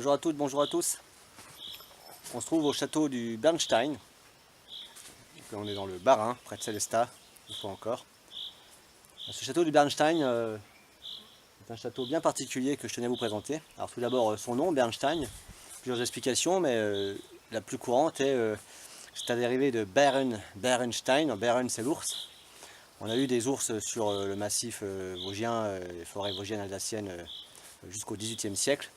Bonjour à toutes, bonjour à tous. On se trouve au château du Bernstein. On est dans le Bas-Rhin, près de Sélestat, une fois encore. Ce château du Bernstein est un château bien particulier que je tenais à vous présenter. Alors tout d'abord son nom, Bernstein, plusieurs explications, mais la plus courante est c'est un dérivé de Bärenstein. Bären c'est l'ours. On a eu des ours sur le massif vosgien, les forêts vosgiennes alsaciennes jusqu'au XVIIIe siècle.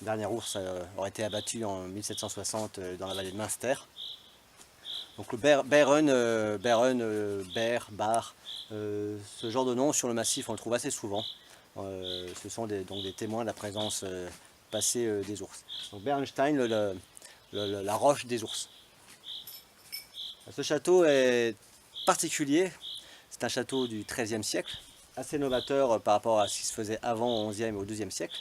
Le dernier ours aurait été abattu en 1760 dans la vallée de Münster. Donc le Bären, Bar, ce genre de nom sur le massif on le trouve assez souvent. Ce sont donc des témoins de la présence passée des ours. Donc Bernstein, la roche des ours. Ce château est particulier, c'est un château du XIIIe siècle, assez novateur par rapport à ce qui se faisait avant au XIe et au XIIe siècle.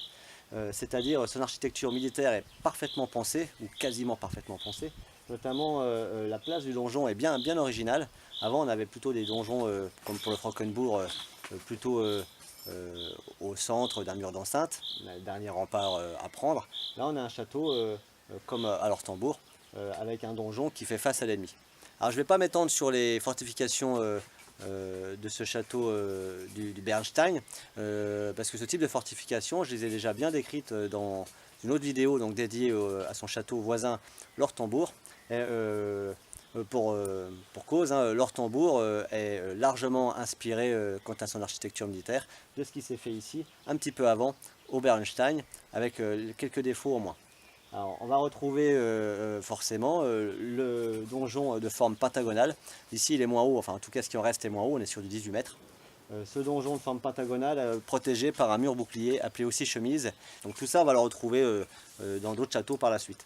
C'est-à-dire son architecture militaire est parfaitement pensée, ou quasiment parfaitement pensée. Notamment la place du donjon est bien originale. Avant on avait plutôt des donjons, comme pour le Frankenbourg, plutôt au centre d'un mur d'enceinte, le dernier rempart à prendre. Là on a un château comme à l'Ortembourg, avec un donjon qui fait face à l'ennemi. Alors je ne vais pas m'étendre sur les fortifications de ce château du Bernstein, parce que ce type de fortification, je les ai déjà bien décrites dans une autre vidéo donc dédiée à son château voisin, l'Ortembourg. Pour cause, hein, l'Ortembourg est largement inspiré quant à son architecture militaire de ce qui s'est fait ici un petit peu avant au Bernstein, avec quelques défauts au moins. Alors, on va retrouver forcément le donjon de forme pentagonale. Ici il est moins haut, enfin en tout cas ce qui en reste est moins haut, on est sur du 18 mètres. Ce donjon de forme pentagonale protégé par un mur bouclier appelé aussi chemise. Donc tout ça on va le retrouver dans d'autres châteaux par la suite.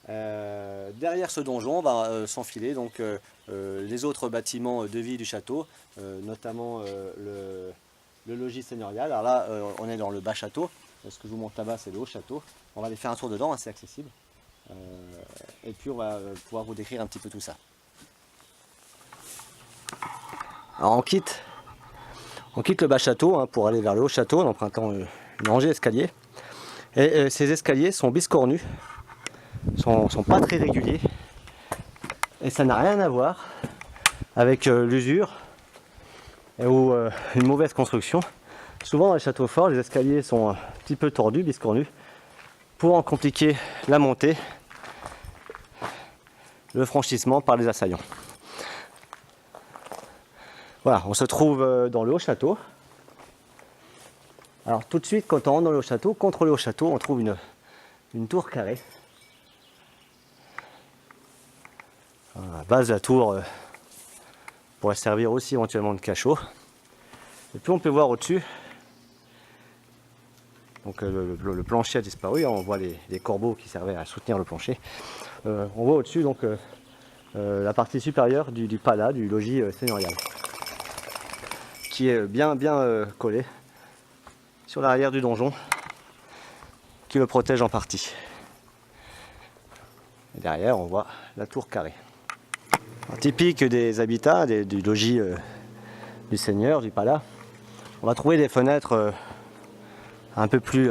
Derrière ce donjon on va s'enfiler donc les autres bâtiments de vie du château, notamment le logis seigneurial. Alors là on est dans le bas château. Ce que je vous montre là-bas, c'est le haut château. On va aller faire un tour dedans, assez accessible. Et puis on va pouvoir vous décrire un petit peu tout ça. Alors on quitte le bas château hein, pour aller vers le haut château en empruntant une rangée d'escaliers. Et ces escaliers sont biscornus, sont pas très réguliers. Et ça n'a rien à voir avec l'usure ou une mauvaise construction. Souvent dans les châteaux forts, les escaliers sont un petit peu tordus, biscornus, pour en compliquer la montée, le franchissement par les assaillants. Voilà, on se trouve dans le haut château. Alors tout de suite, quand on rentre dans le haut château, contre le haut château, on trouve une tour carrée. La base de la tour pourrait servir aussi éventuellement de cachot. Et puis on peut voir au-dessus. Donc le plancher a disparu, hein, on voit les corbeaux qui servaient à soutenir le plancher. On voit au-dessus donc la partie supérieure du pala, du logis seigneurial, qui est bien collé sur l'arrière du donjon, qui le protège en partie. Et derrière on voit la tour carrée. Alors, typique des habitats, du logis du seigneur, du pala, on va trouver des fenêtres un peu plus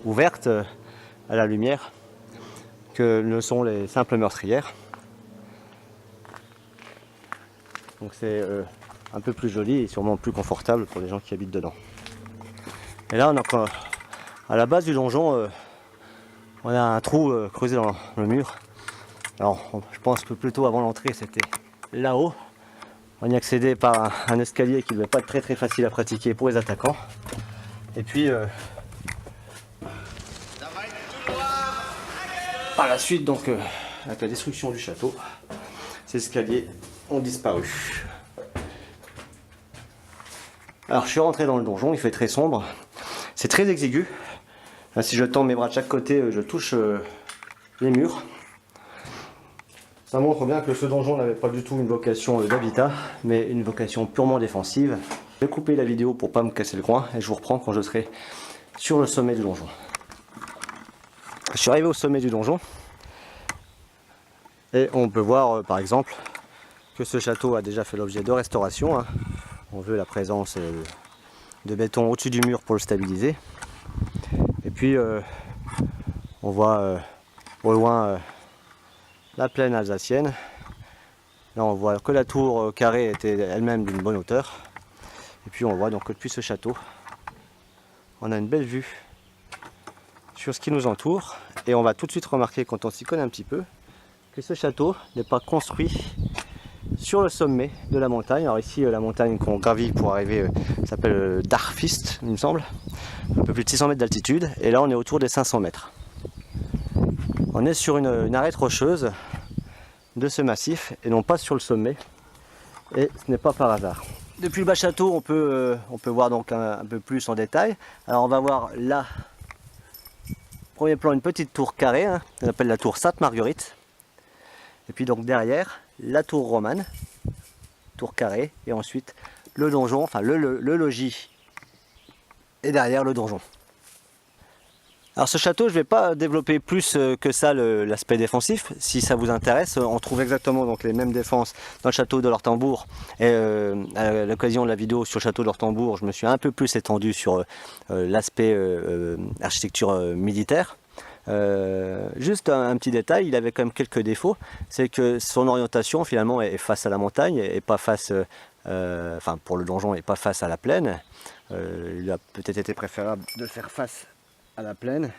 ouvertes à la lumière que ne sont les simples meurtrières. Donc c'est un peu plus joli et sûrement plus confortable pour les gens qui habitent dedans. Et là on a, à la base du donjon, on a un trou creusé dans le mur. Alors je pense que plutôt avant l'entrée c'était là-haut. On y accédait par un escalier qui ne devait pas être très facile à pratiquer pour les attaquants. Et puis par la suite, donc avec la destruction du château, ces escaliers ont disparu. Alors je suis rentré dans le donjon, il fait très sombre, c'est très exigu. Là, si je tends mes bras de chaque côté, je touche les murs. Ça montre bien que ce donjon n'avait pas du tout une vocation d'habitat, mais une vocation purement défensive. Je vais couper la vidéo pour ne pas me casser le groin et je vous reprends quand je serai sur le sommet du donjon. Je suis arrivé au sommet du donjon et on peut voir par exemple que ce château a déjà fait l'objet de restauration. Hein. On veut la présence de béton au-dessus du mur pour le stabiliser. Et puis On voit au loin la plaine alsacienne. Là on voit que la tour carrée était elle-même d'une bonne hauteur. Et puis on voit donc que depuis ce château, on a une belle vue sur ce qui nous entoure. Et on va tout de suite remarquer, quand on s'y connaît un petit peu, que ce château n'est pas construit sur le sommet de la montagne. Alors ici la montagne qu'on gravit pour arriver s'appelle Darfist, il me semble, un peu plus de 600 mètres d'altitude, et là on est autour des 500 mètres. On est sur une arête rocheuse de ce massif et non pas sur le sommet, et ce n'est pas par hasard. Depuis le bas château on peut voir donc un peu plus en détail. Alors on va voir là, premier plan, une petite tour carrée, hein, qu'on appelle la tour Sainte-Marguerite. Et puis donc derrière, la tour romane, tour carrée, et ensuite le donjon, enfin le logis, et derrière le donjon. Alors ce château, je ne vais pas développer plus que ça l'aspect défensif. Si ça vous intéresse, on trouve exactement donc les mêmes défenses dans le château de l'Ortembourg. Et à l'occasion de la vidéo sur le château de l'Ortembourg, je me suis un peu plus étendu sur l'aspect architecture militaire. Juste un petit détail, il avait quand même quelques défauts, c'est que son orientation finalement est face à la montagne et pas face, enfin pour le donjon, et pas face à la plaine. Il a peut-être été préférable de faire face à la plaine.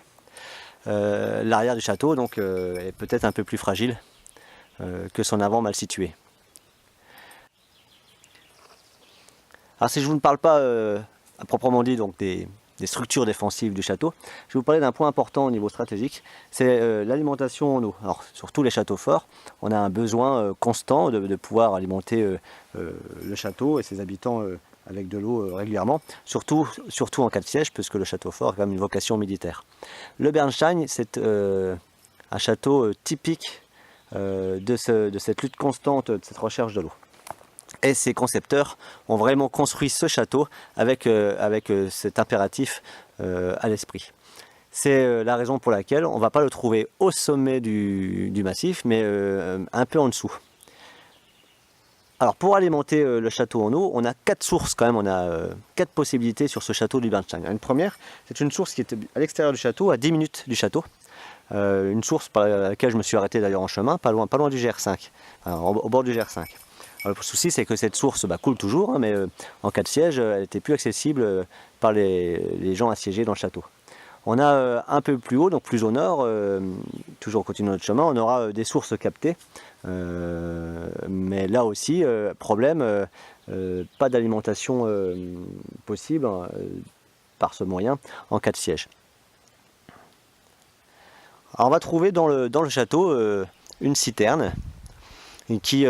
L'arrière du château donc est peut-être un peu plus fragile que son avant mal situé. Alors si je vous ne parle pas à proprement dit donc des structures défensives du château, je vais vous parler d'un point important au niveau stratégique, c'est l'alimentation en eau. Alors sur tous les châteaux forts, on a un besoin constant de pouvoir alimenter le château et ses habitants avec de l'eau régulièrement, surtout en cas de siège, puisque le château fort a quand même une vocation militaire. Le Bernstein, c'est un château typique de cette lutte constante, de cette recherche de l'eau. Et ces concepteurs ont vraiment construit ce château avec cet impératif à l'esprit. C'est la raison pour laquelle on ne va pas le trouver au sommet du massif, mais un peu en dessous. Alors pour alimenter le château en eau, on a 4 sources quand même, on a 4 possibilités sur ce château du Bernstein. Une première, c'est une source qui est à l'extérieur du château, à 10 minutes du château. Une source par laquelle je me suis arrêté d'ailleurs en chemin, pas loin du GR5, au bord du GR5. Alors, le souci c'est que cette source coule toujours, hein, mais en cas de siège, elle n'était plus accessible par les gens assiégés dans le château. On a un peu plus haut, donc plus au nord, toujours au continuant notre chemin, on aura des sources captées. Mais là aussi, problème, pas d'alimentation possible par ce moyen en cas de siège. Alors on va trouver dans le château une citerne qui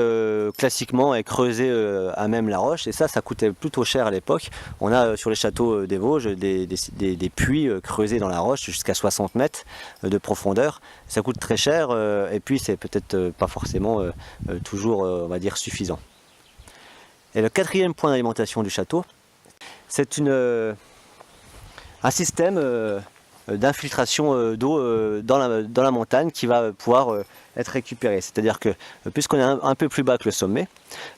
classiquement est creusée à même la roche, et ça coûtait plutôt cher à l'époque. On a sur les châteaux des Vosges des puits creusés dans la roche jusqu'à 60 mètres de profondeur. Ça coûte très cher et puis c'est peut-être pas forcément toujours on va dire suffisant. Et le quatrième point d'alimentation du château, c'est un système d'infiltration d'eau dans la montagne qui va pouvoir être récupérée. C'est-à-dire que puisqu'on est un peu plus bas que le sommet,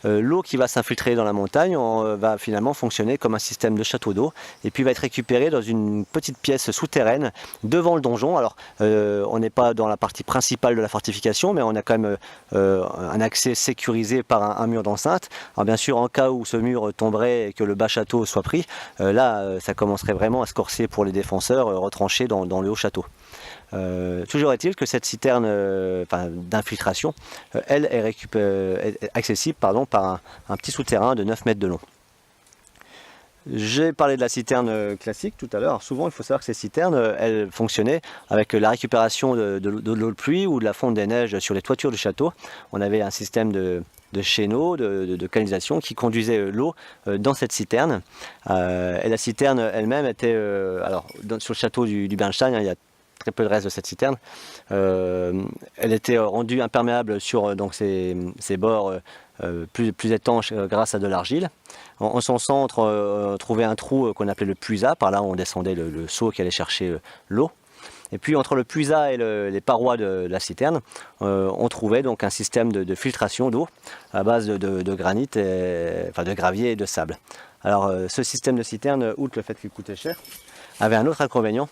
l'eau qui va s'infiltrer dans la montagne va finalement fonctionner comme un système de château d'eau et puis va être récupérée dans une petite pièce souterraine devant le donjon. Alors on n'est pas dans la partie principale de la fortification, mais on a quand même un accès sécurisé par un mur d'enceinte. Alors bien sûr, en cas où ce mur tomberait et que le bas château soit pris, là ça commencerait vraiment à se corser pour les défenseurs retranchés dans le haut château. Toujours est-il que cette citerne d'infiltration, elle est accessible par un petit souterrain de 9 mètres de long. J'ai parlé de la citerne classique tout à l'heure. Souvent, il faut savoir que ces citernes, elles fonctionnaient avec la récupération de l'eau de pluie ou de la fonte des neiges sur les toitures du château. On avait un système de chéneaux, de canalisation qui conduisait l'eau dans cette citerne. Et la citerne elle-même était, sur le château du Bernstein, il y a très peu de reste de cette citerne. Elle était rendue imperméable sur ses bords plus étanches grâce à de l'argile. En son centre, on trouvait un trou qu'on appelait le puisat. Par là, on descendait le seau qui allait chercher l'eau. Et puis entre le puisat et les parois de la citerne, on trouvait donc un système de filtration d'eau à base de granit, de gravier et de sable. Alors ce système de citerne, outre le fait qu'il coûtait cher, avait un autre inconvénient,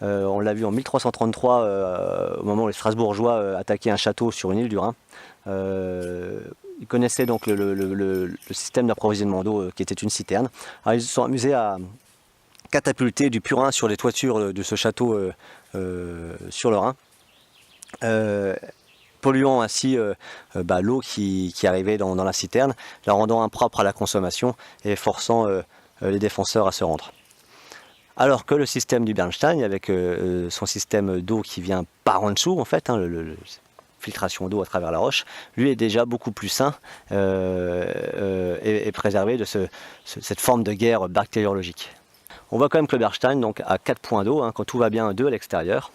On l'a vu en 1333 au moment où les Strasbourgeois attaquaient un château sur une île du Rhin. Ils connaissaient donc le système d'approvisionnement d'eau qui était une citerne. Alors, ils se sont amusés à catapulter du purin sur les toitures de ce château sur le Rhin, polluant ainsi l'eau qui arrivait dans la citerne, la rendant impropre à la consommation et forçant les défenseurs à se rendre. Alors que le système du Bernstein, avec son système d'eau qui vient par en dessous en fait, filtration d'eau à travers la roche, lui est déjà beaucoup plus sain et préservé de cette forme de guerre bactériologique. On voit quand même que le Bernstein donc, a 4 points d'eau, quand tout va bien 2 à l'extérieur,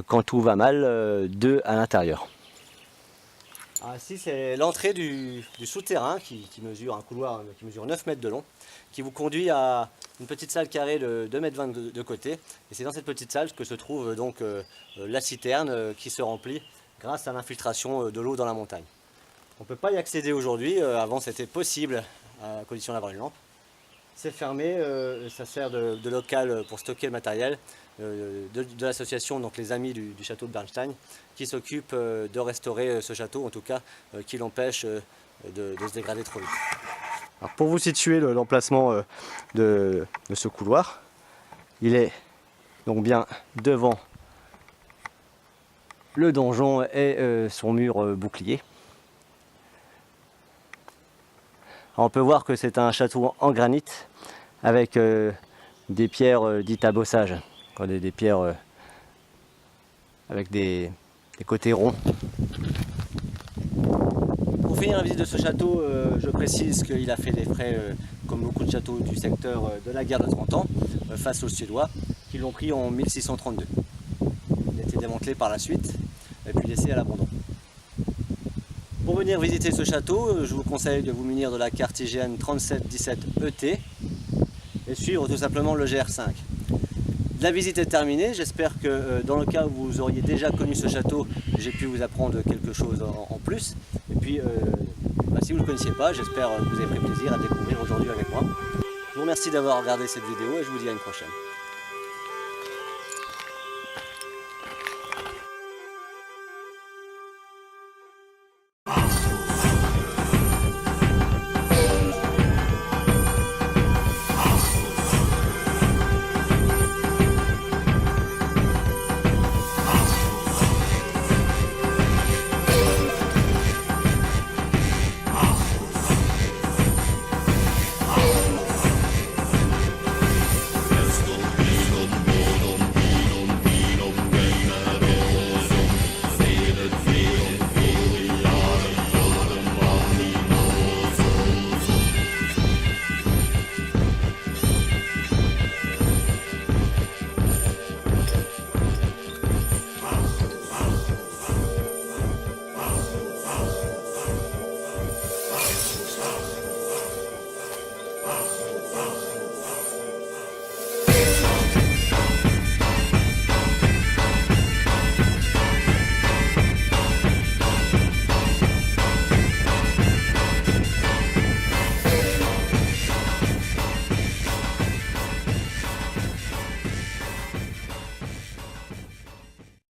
quand tout va mal 2 à l'intérieur. Ici c'est l'entrée du souterrain qui mesure un couloir qui mesure 9 mètres de long, qui vous conduit à une petite salle carrée de 2,20 m de côté. Et c'est dans cette petite salle que se trouve donc la citerne qui se remplit grâce à l'infiltration de l'eau dans la montagne. On ne peut pas y accéder aujourd'hui, avant c'était possible à condition d'avoir une lampe. C'est fermé, ça sert de local pour stocker le matériel de l'association, donc les amis du château de Bernstein, qui s'occupe de restaurer ce château, en tout cas qui l'empêche de se dégrader trop vite. Alors pour vous situer l'emplacement de ce couloir, il est donc bien devant le donjon et son mur bouclier. Alors on peut voir que c'est un château en granit avec des pierres dites à bossage, des pierres avec des côtés ronds. Pour finir la visite de ce château, je précise qu'il a fait des frais, comme beaucoup de châteaux du secteur, de la guerre de 30 ans, face aux Suédois, qui l'ont pris en 1632. Il a été démantelé par la suite, et puis laissé à l'abandon. Pour venir visiter ce château, je vous conseille de vous munir de la carte IGN 3717 ET et suivre tout simplement le GR5. La visite est terminée, j'espère que dans le cas où vous auriez déjà connu ce château, j'ai pu vous apprendre quelque chose en plus. Et puis, si vous ne le connaissiez pas, j'espère que vous avez pris plaisir à découvrir aujourd'hui avec moi. Je vous remercie d'avoir regardé cette vidéo et je vous dis à une prochaine.